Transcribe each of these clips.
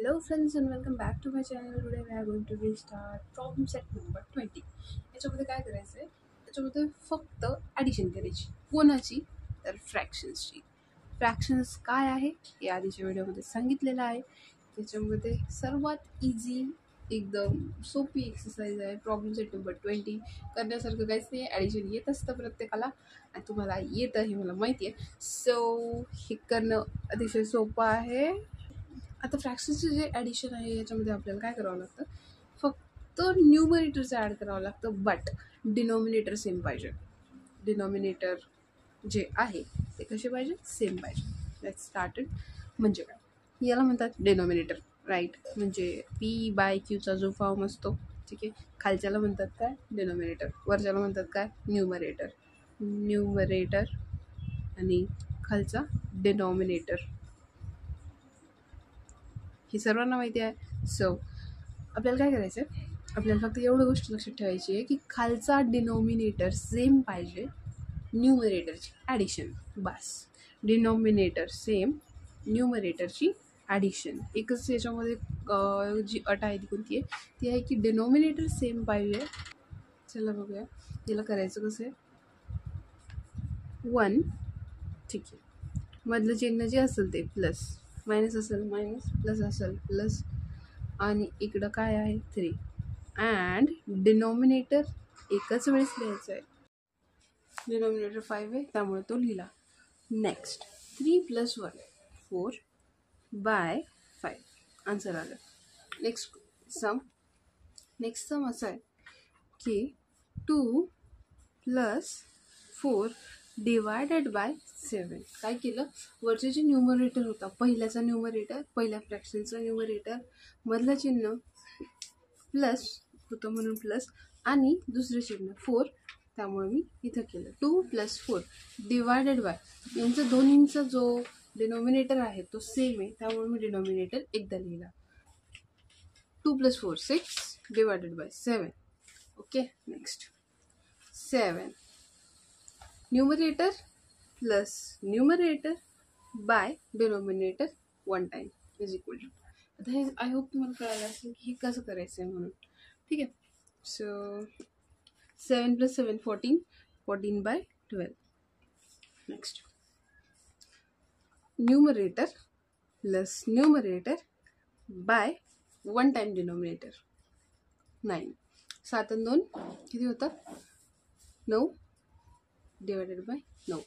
Hello friends and welcome back to my channel. Today we are going to restart problem set number 20. याच्यामध्ये काय करायचं आहे, याच्यामध्ये फक्त ॲडिशन करायची. कोणाची? तर फ्रॅक्शन्सची. फ्रॅक्शन्स काय आहे हे आधीच्या व्हिडिओमध्ये सांगितलेलं आहे. त्याच्यामध्ये सर्वात इझी एकदम सोपी एक्सरसाइज आहे प्रॉब्लेम सेट नंबर 20. करण्यासारखं काहीच नाही, ॲडिशन येत असतं प्रत्येकाला आणि तुम्हाला येतं हे मला माहिती आहे. सो हे करणं अतिशय सोपं आहे. आता फ्रॅक्शन्सचे जे ॲडिशन आहे याच्यामध्ये आपल्याला काय करावं लागतं, फक्त न्यूमरेटरचं ॲड करावं लागतं, बट डिनॉमिनेटर सेम पाहिजे. डिनॉमिनेटर जे आहे ते कसे पाहिजे, सेम पाहिजे. Let's started. म्हणजे काय, याला म्हणतात डिनॉमिनेटर, राईट. म्हणजे P/Qचा जो फॉर्म असतो, ठीक आहे. खालच्याला म्हणतात काय, डिनॉमिनेटर. वरच्याला म्हणतात काय, न्यूमरेटर. न्यूमरेटर आणि खालचा डिनॉमिनेटर, ही सर्वांना माहिती आहे. सो आपल्याला काय करायचं आहे, आपल्याला फक्त एवढं गोष्ट लक्षात ठेवायची आहे की खालचा डिनॉमिनेटर सेम पाहिजे न्यूमरेटरची ॲडिशन, बस. डिनॉमिनेटर सेम, न्यूमरेटरची ॲडिशन. एकच याच्यामध्ये जी अट आहे ती कोणती आहे, ती आहे की डिनॉमिनेटर सेम पाहिजे. चला बघूया याला करायचं कसं आहे. 1, ठीक आहे. मधलं चिन्ह जे असेल ते प्लस, मायनस असेल मायनस, प्लस असेल प्लस, आणि इकडं काय आहे 3. अँड डिनॉमिनेटर एकच वेळेस लिहायचं आहे. डिनॉमिनेटर 5 आहे त्यामुळे तो लिहिला. नेक्स्ट 3 + 1 4/5 आन्सर आलं. नेक्स्ट सम असं आहे की 2 + 4 ÷ 7. काय केलं, वरचे जे न्यूमरेटर होता, पहिल्याचा न्यूमरेटर, पहिल्या फ्रॅक्शनचा न्यूमरेटर, मधलं चिन्ह प्लस होतं म्हणून प्लस, आणि दुसरं चिन्ह 4, त्यामुळे मी इथं केलं 2 + 4 ÷ यांचा दोन्हींचा जो डिनॉमिनेटर आहे तो सेम आहे, त्यामुळे मी डिनॉमिनेटर एकदा लिहिला. 2 + 4 6 ÷ 7. Okay. Next 7 numerator plus numerator by denominator 1 time is equal to. आता हे आय होप तुम्हाला कळालं असेल की हे कसं करायचं आहे म्हणून, ठीक आहे. So 7 + 7 14, 14/12. Next numerator plus numerator bye 1 time denominator 9. 7 आणि 2 किती होतात, 9 ÷ 9,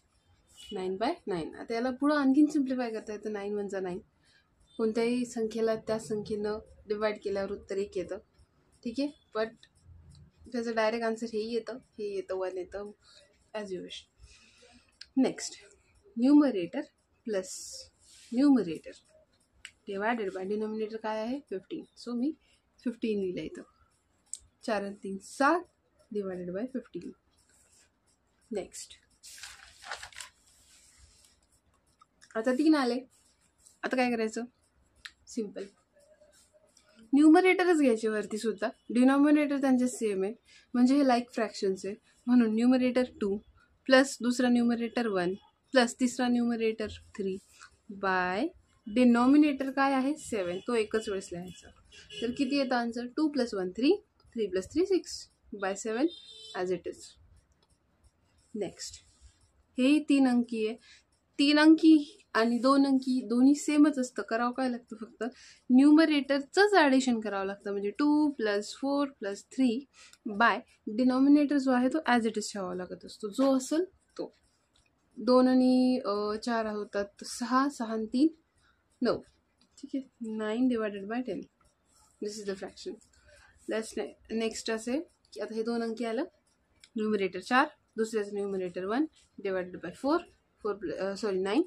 9/9. आता याला पुढं आणखीन सिम्प्लिफाय करता येतं. 9 × 9, कोणत्याही संख्येला त्या संख्येनं डिवाईड केल्यावर उत्तर 1 येतं, ठीक आहे. बट त्याचं डायरेक्ट आन्सर हे येतं 1 येतं, as you wish. Next numerator plus numerator ÷ denominator काय आहे 15, सो मी 15 लिहिलं इथं. 4 आणि 3 7 ÷ 15. नेक्स्ट आता 3 आले. आता काय करायचं, सिम्पल. न्यूमरेटरच घ्यायचे वरती सुद्धा, डिनॉमिनेटर त्यांचे सेम आहे, म्हणजे हे लाईक फ्रॅक्शन्स आहे, म्हणून न्यूमरेटर 2 प्लस दुसरा न्यूमरेटर 1 प्लस तिसरा न्यूमरेटर 3 बाय डिनॉमिनेटर काय आहे 7, तो एकच वेळेस लिहायचा. तर किती येतं answer, 2 + 1 3, 3 + 3 6/7 as it is. Next हे 3 अंकी आहे. 3 अंकी आणि 2 अंकी दोन्ही सेमच असतं. करावं काय लागतं, फक्त न्यूमरेटरचंच ॲडिशन करावं लागतं. म्हणजे 2 + 4 + 3 बाय डिनॉमिनेटर जो आहे तो ॲज इट इज ठेवावा लागत असतो, जो असेल तो. 2 आणि 4 होतात 6, 6 आणि 3 9, ठीक आहे. 9 ÷ 10. दिस इज द फ्रॅक्शन. नेक्स्ट असे की आता हे 2 अंकी आलं, न्यूमरेटर 4, दुसऱ्याचं न्यूमरेटर 1 ÷ 4, 9,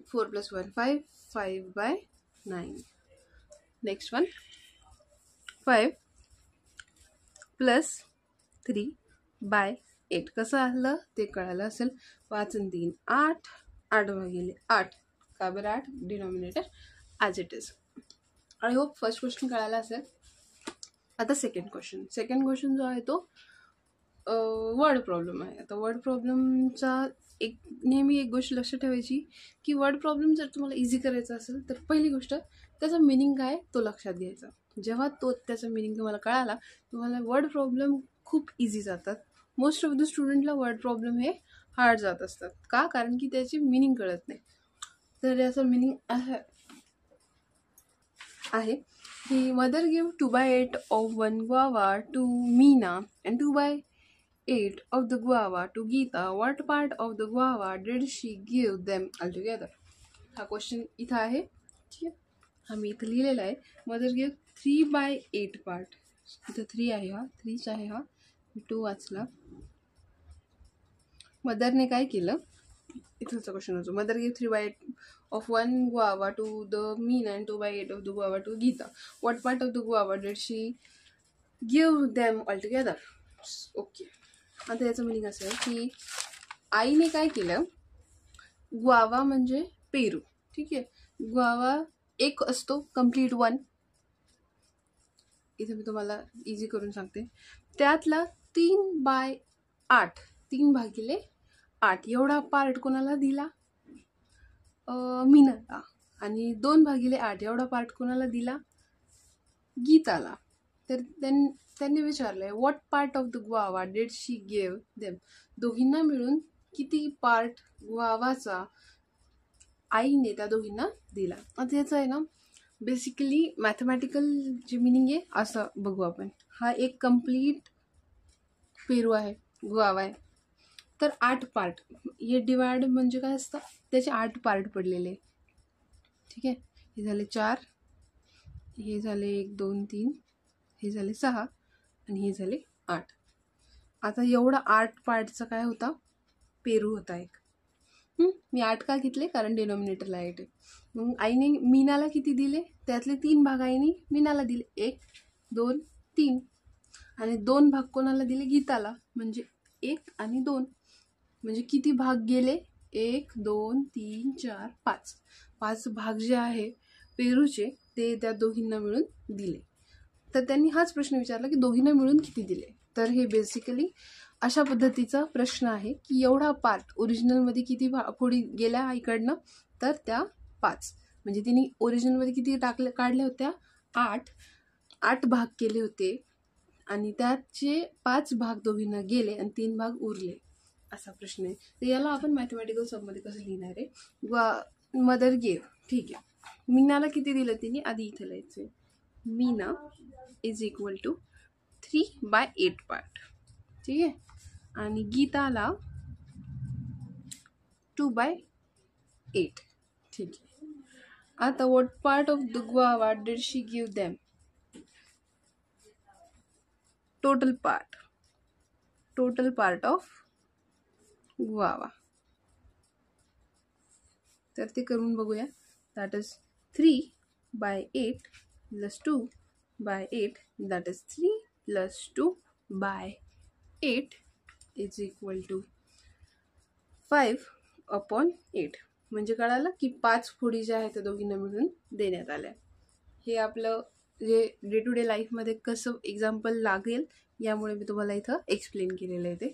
4 + 1 5, 5/9. Next one 5 + 3/8. कसं आलं ते कळालं असेल. 5 आणि 3 8, 8/8. का बरं 8, denominator as it is. I hope first question कळाला असेल. आता सेकंड क्वेश्चन जो आहे तो वर्ड प्रॉब्लेम आहे. आता वर्ड प्रॉब्लेमचा एक नेहमी एक गोष्ट लक्षात ठेवायची की वर्ड प्रॉब्लेम जर तुम्हाला इझी करायचा असेल तर पहिली गोष्ट त्याचा मिनिंग काय तो लक्षात घ्यायचा. जेव्हा त्याचा मिनिंग तुम्हाला कळाला तुम्हाला वर्ड प्रॉब्लेम खूप इझी जातात. मोस्ट ऑफ द स्टुडंटला वर्ड प्रॉब्लेम हे हार्ड जात असतात. का? कारण की त्याची मिनिंग कळत नाही. तर याचं मिनिंग आहे की mother give 2/8 of one guava to Meena and 2/8 of the guava to Geeta. What part of the guava did she give them altogether? हा क्वेश्चन इथं आहे. ठीक आहे, हा मी इथं लिहिलेला आहे. Mother give 3/8 part. इथं 3 आहे, हा 3 आहे, हा 2 वाचला. मदरने काय केलं इथलचा क्वेश्चन होतो. Mother give 3/8 of one guava to the Meena and 2/8 of the guava to Geeta. What part of the guava did she give them altogether? Okay, आता याचं मिनिंग असं आहे की आईने काय केलं, ग्वावा म्हणजे पेरू. ठीक आहे, ग्वावा एक असतो कंप्लीट 1. इथे मी तुम्हाला इझी करून सांगते. त्यातला 3/8 3/8 एवढा पार्ट कोणाला दिला, मीनाला. आणि 2/8 एवढा पार्ट कोणाला दिला, गीताला. तर त्यांनी विचारलंय what part of the guava did she give them. दोघींना मिळून किती पार्ट ग्वावाचा आईने त्या दोघींना दिला. आता याचं आहे ना बेसिकली मॅथमॅटिकल जे मिनिंग आहे असं बघू आपण. हा एक कंप्लीट पेरू आहे, ग्वावा आहे. तर 8 पार्ट, हे डिवाइड म्हणजे काय असतं, त्याचे 8 पार्ट पडलेले. ठीक आहे, हे झाले 4, हे झाले 1 2 3, हे झाले 6 आणि हे झाले 8. आता एवढा 8 पार्टचा काय होता, पेरू होता एक. मी 8 का घेतले, कारण डिनॉमिनेटरला 8 आहे. मग आईने मीनाला किती दिले, त्यातले 3 भाग आईने मीनाला दिले, 1 2 3. आणि 2 भाग कोणाला दिले, गीताला. म्हणजे 1 आणि 2 म्हणजे किती भाग गेले, 1 2 3 4 5. 5 भाग जे आहे पेरूचे ते त्या दोघींना मिळून दिले. तर त्यांनी हाच प्रश्न विचारला की दोघींना मिळून किती दिले. तर हे बेसिकली अशा पद्धतीचा प्रश्न आहे की एवढा पार्ट ओरिजिनलमध्ये किती फोडी गेल्या आईकडनं, तर त्या 5. म्हणजे तिने ओरिजिनलमध्ये किती काढल्या होत्या, 8 भाग केले होते आणि त्याचे 5 भाग दोघींना गेले आणि 3 भाग उरले. असा प्रश्न आहे. तर याला आपण मॅथमॅटिकल सबमध्ये कसं लिहिणार आहे, मदर गेव. ठीक आहे, मीनाला किती दिलं तिने, आधी इथे लिहायचं आहे. Meena is equal to 3/8 part. ठीक आहे, आणि गीताला 2/8. ठीक आहे. आता what part of the guava did she give them, total part of guava. तर ते करून बघूया. That is 3/8 plus 2/8, that is 3 plus 2/8 is equal to 5/8. म्हणजे कळालं की 5 फोडी ज्या आहेत त्या दोघींना मिळून देण्यात आल्या. हे आपलं जे डे टू डे लाईफमध्ये कसं एक्झाम्पल लागेल यामुळे मी तुम्हाला इथं एक्सप्लेन केलेलं आहे ते.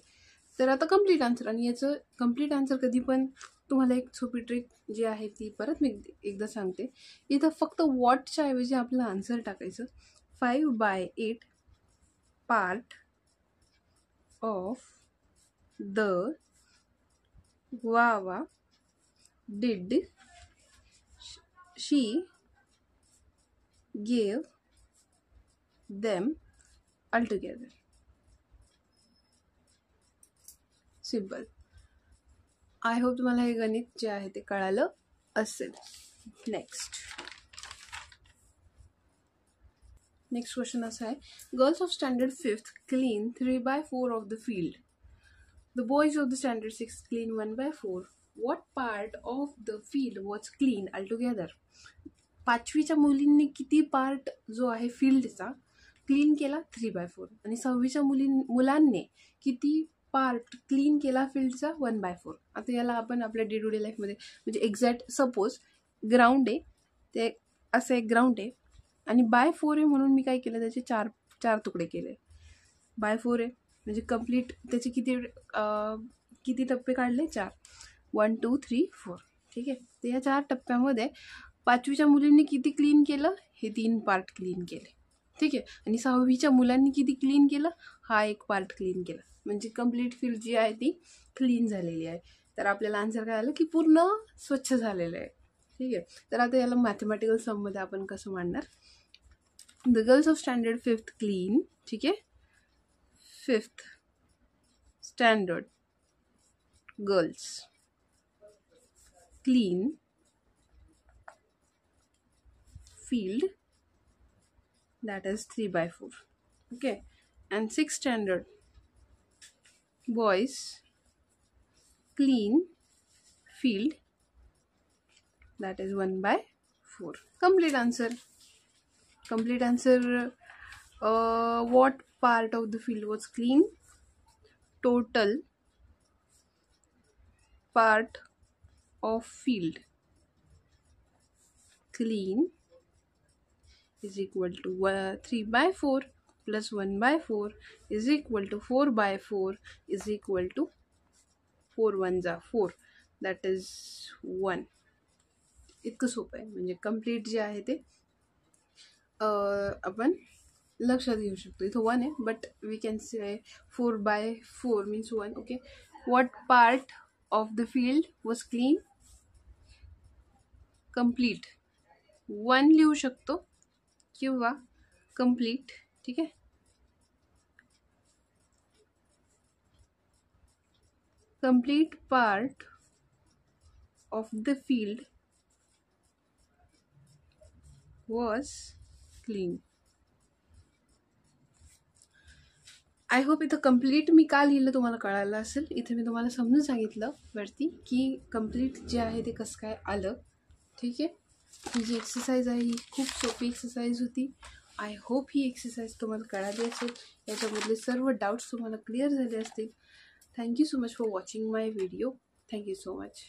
तर आता कम्प्लीट आन्सर, आणि याचं कम्प्लीट आन्सर कधी पण तुम्हाला एक सोपी ट्रिक जी आहे ती परत मी एकदा सांगते. इथं फक्त वॉटच्या ऐवजी आपलं आन्सर टाकायचं. 5/8 part of the guava did she give them altogether. Simple. I hope तुम्हाला हे गणित जे आहे ते कळालं असेल. नेक्स्ट क्वेश्चन असा आहे, girls of standard 5th clean 3/4 of the field. The boys of the standard 6 clean 1/4. What part of the field was clean altogether? 5वीच्या मुलींनी किती पार्ट जो आहे फील्डचा क्लीन केला, 3/4. आणि 6वीच्या मुलांनी किती पार्ट क्लीन केला फील्डचा, 1/4. आता याला आपण आपल्या डे टू डे लाईफमध्ये म्हणजे एक्झॅक्ट सपोज ग्राउंड आहे, ते असं एक ग्राउंड आहे आणि 4 आहे म्हणून मी काय केलं, त्याचे 4 तुकडे केले. 4 आहे म्हणजे कंप्लीट त्याचे किती किती टप्पे काढले? 4. 1 2 3 4. ठीक आहे. तर या 4 टप्प्यामध्ये 5वीच्या मुलींनी किती क्लीन केलं? हे 3 पार्ट क्लीन केले. ठीक आहे. आणि 6वीच्या मुलांनी किती क्लीन केलं? हा एक पार्ट क्लीन केला. म्हणजे कंप्लीट फील्ड जी आहे ती क्लीन झालेली आहे. तर आपल्याला आन्सर काय आलं की पूर्ण स्वच्छ झालेलं आहे. ठीक आहे. तर आता याला मॅथमॅटिकल सममध्ये आपण कसं मांडणार? The girls of standard 5th clean. ठीक आहे. 5th standard girls clean field, that is 3/4. Okay. And 6th standard boys clean field, that is 1/4. Complete answer. What part of the field was clean? Total part of field clean is equal to 3/4 plus 1/4 is equal to 4/4 is equal to 4 1s are 4, that is 1. इतकं सोपं आहे. म्हणजे complete जे आहे ते आपण लक्षात घेऊ शकतो. इथं 1 आहे, but we can say 4/4 means 1. Okay. What part of the field was clean? Complete 1 लिहू शकतो किंवा कंप्लीट. ठीक आहे. Complete part of the field was clean. I hope इथं कंप्लीट मी का लिहिलं तुम्हाला कळालं असेल. इथे मी तुम्हाला समजून सांगितलं वरती की कंप्लीट जे आहे ते कसं काय आलं. ठीक आहे. ही जी एक्सरसाइज आहे ही खूप सोपी एक्सरसाइज होती. आय होप ही एक्सरसाइज तुम्हाला कळाली असेल. याच्यामधले सर्व डाऊट्स तुम्हाला क्लिअर झाले असतील. Thank you so much for watching my video. Thank you so much.